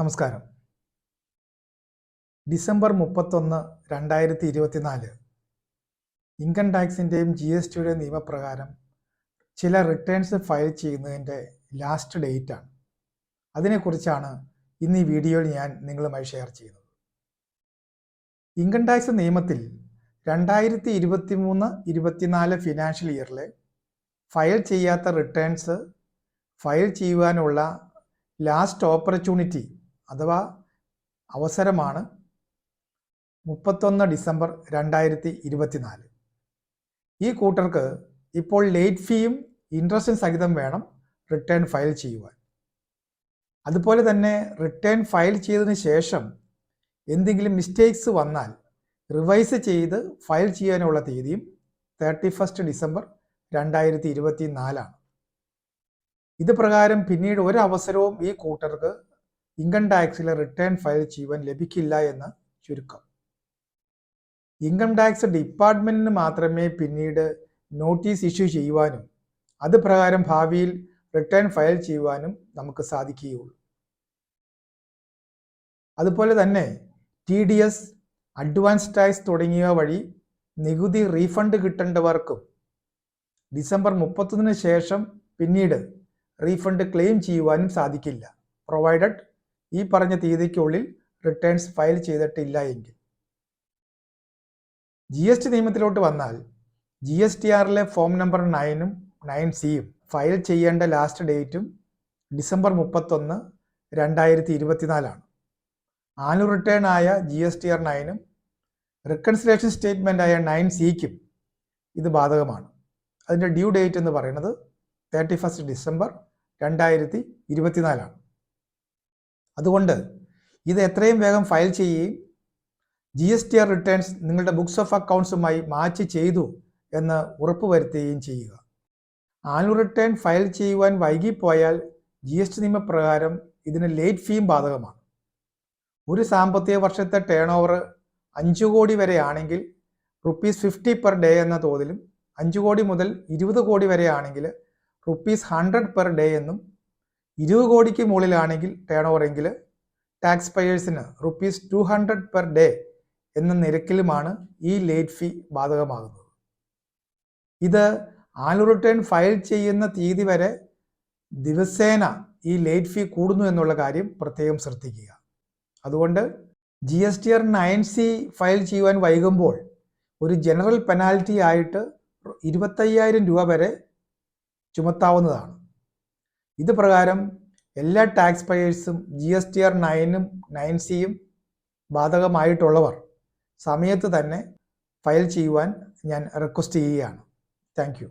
നമസ്കാരം. December 31, 2024 income ടാക്സിൻ്റെയും GSTയുടെയും നിയമപ്രകാരം ചില റിട്ടേൺസ് ഫയൽ ചെയ്യുന്നതിൻ്റെ ലാസ്റ്റ് ഡേറ്റാണ്. അതിനെക്കുറിച്ചാണ് ഇന്ന് ഈ വീഡിയോയിൽ ഞാൻ നിങ്ങളുമായി ഷെയർ ചെയ്യുന്നത്. ഇൻകം ടാക്സ് നിയമത്തിൽ 2023-24 ഫിനാൻഷ്യൽ ഇയറിലെ ഫയൽ ചെയ്യാത്ത റിട്ടേൺസ് ഫയൽ ചെയ്യുവാനുള്ള ലാസ്റ്റ് ഓപ്പർച്യൂണിറ്റി അഥവാ അവസരമാണ് 31 ഡിസംബർ 2024. ഈ കൂട്ടർക്ക് ഇപ്പോൾ ലേറ്റ് ഫീയും ഇൻട്രസ്റ്റും സഹിതം വേണം റിട്ടേൺ ഫയൽ ചെയ്യുവാൻ. അതുപോലെ തന്നെ റിട്ടേൺ ഫയൽ ചെയ്തതിന് ശേഷം എന്തെങ്കിലും മിസ്റ്റേക്സ് വന്നാൽ റിവൈസ് ചെയ്ത് ഫയൽ ചെയ്യാനുള്ള തീയതിയും 31 ഡിസംബർ 2024. ഇത് പ്രകാരം പിന്നീട് ഒരവസരവും ഈ കൂട്ടർക്ക് ഇൻകം ടാക്സിലെ റിട്ടേൺ ഫയൽ ചെയ്യുവാൻ ലഭിക്കില്ല എന്ന് ചുരുക്കം. ഇൻകം ടാക്സ് ഡിപ്പാർട്ട്മെന്റിന് മാത്രമേ പിന്നീട് നോട്ടീസ് ഇഷ്യൂ ചെയ്യുവാനും അത് പ്രകാരം ഭാവിയിൽ റിട്ടേൺ ഫയൽ ചെയ്യുവാനും നമുക്ക് സാധിക്കുകയുള്ളൂ. അതുപോലെ തന്നെ TDS, അഡ്വാൻസ് ടാക്സ് തുടങ്ങിയവ വഴി നികുതി റീഫണ്ട് കിട്ടേണ്ടവർക്കും ഡിസംബർ 31 ശേഷം പിന്നീട് റീഫണ്ട് ക്ലെയിം ചെയ്യുവാനും സാധിക്കില്ല, പ്രൊവൈഡഡ് ഈ പറഞ്ഞ തീയതിക്കുള്ളിൽ റിട്ടേൺസ് ഫയൽ ചെയ്തിട്ടില്ല എങ്കിൽ. GST നിയമത്തിലോട്ട് വന്നാൽ GSTRലെ ഫോം നമ്പർ 9-ഉം 9C-യും ഫയൽ ചെയ്യേണ്ട ലാസ്റ്റ് ഡേറ്റും ഡിസംബർ 31, 2024. ആനുവൽ റിട്ടേൺ ആയ GSTR 9-ഉം റെക്കൺസിലേഷൻ സ്റ്റേറ്റ്മെൻ്റ് ആയ 9C-ക്കും ഇത് ബാധകമാണ്. അതിൻ്റെ ഡ്യൂ ഡേറ്റ് എന്ന് പറയുന്നത് 31 ഡിസംബർ 2024. അതുകൊണ്ട് ഇത് എത്രയും വേഗം ഫയൽ ചെയ്യുകയും GSTR റിട്ടേൺസ് നിങ്ങളുടെ ബുക്സ് ഓഫ് അക്കൗണ്ട്സുമായി മാച്ച് ചെയ്തു എന്ന് ഉറപ്പുവരുത്തുകയും ചെയ്യുക. ആനുവൽ റിട്ടേൺ ഫയൽ ചെയ്യുവാൻ വൈകിപ്പോയാൽ GST നിയമപ്രകാരം ഇതിന് ലേറ്റ് ഫീയും ബാധകമാണ്. ഒരു സാമ്പത്തിക വർഷത്തെ ടേൺ ഓവർ 5 കോടി വരെ ആണെങ്കിൽ ₹50 പെർ ഡേ എന്ന തോതിലും 5 കോടി മുതൽ 20 കോടി വരെ ആണെങ്കിൽ ₹100 പെർ ഡേ എന്നും 20 കോടിക്ക് മുകളിലാണെങ്കിൽ ടേൺ ഓവർ എങ്കിൽ ടാക്സ് പേയേഴ്സിന് ₹200 പെർ ഡേ എന്ന നിരക്കിലുമാണ് ഈ ലേറ്റ് ഫീ ബാധകമാകുന്നത്. ഇത് ആനുവൽ റിട്ടേൺ ഫയൽ ചെയ്യുന്ന തീയതി വരെ ദിവസേന ഈ ലേറ്റ് ഫീ കൂടുന്നു എന്നുള്ള കാര്യം പ്രത്യേകം ശ്രദ്ധിക്കുക. അതുകൊണ്ട് GSTR 9C ഫയൽ ചെയ്യുവാൻ വൈകുമ്പോൾ ഒരു ജനറൽ പെനാൽറ്റി ആയിട്ട് ₹25,000 വരെ ചുമത്താവുന്നതാണ്. ഇത് പ്രകാരം എല്ലാ ടാക്സ് പേയേഴ്സും GSTR 9-ഉം 9C-യും ബാധകമായിട്ടുള്ളവർ സമയത്ത് തന്നെ ഫയൽ ചെയ്യുവാൻ ഞാൻ റിക്വസ്റ്റ് ചെയ്യുകയാണ്. Thank you.